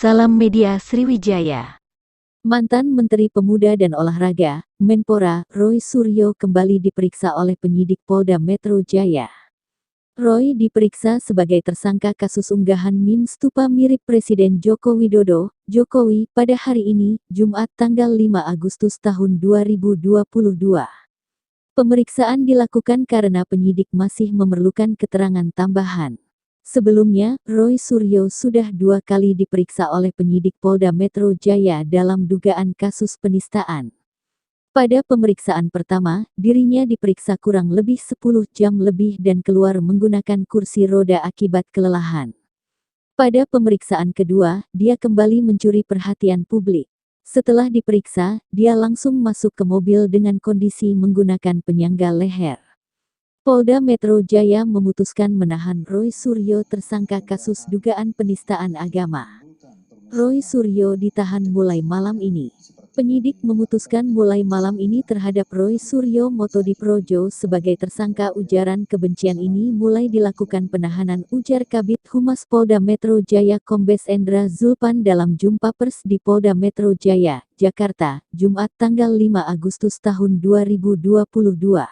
Salam Media Sriwijaya. Mantan Menteri Pemuda dan Olahraga, Menpora, Roy Suryo kembali diperiksa oleh penyidik Polda Metro Jaya. Roy diperiksa sebagai tersangka kasus unggahan meme stupa mirip Presiden Joko Widodo, Jokowi, pada hari ini, Jumat tanggal 5 Agustus tahun 2022. Pemeriksaan dilakukan karena penyidik masih memerlukan keterangan tambahan. Sebelumnya, Roy Suryo sudah 2 kali diperiksa oleh penyidik Polda Metro Jaya dalam dugaan kasus penistaan. Pada pemeriksaan pertama, dirinya diperiksa kurang lebih 10 jam lebih dan keluar menggunakan kursi roda akibat kelelahan. Pada pemeriksaan kedua, dia kembali mencuri perhatian publik. Setelah diperiksa, dia langsung masuk ke mobil dengan kondisi menggunakan penyangga leher. Polda Metro Jaya memutuskan menahan Roy Suryo tersangka kasus dugaan penistaan agama. Roy Suryo ditahan mulai malam ini. Penyidik memutuskan mulai malam ini terhadap Roy Suryo Motodiprojo sebagai tersangka ujaran kebencian ini mulai dilakukan penahanan, ujar Kabid Humas Polda Metro Jaya Kombes Endra Zulpan dalam jumpa pers di Polda Metro Jaya, Jakarta, Jumat tanggal 5 Agustus tahun 2022.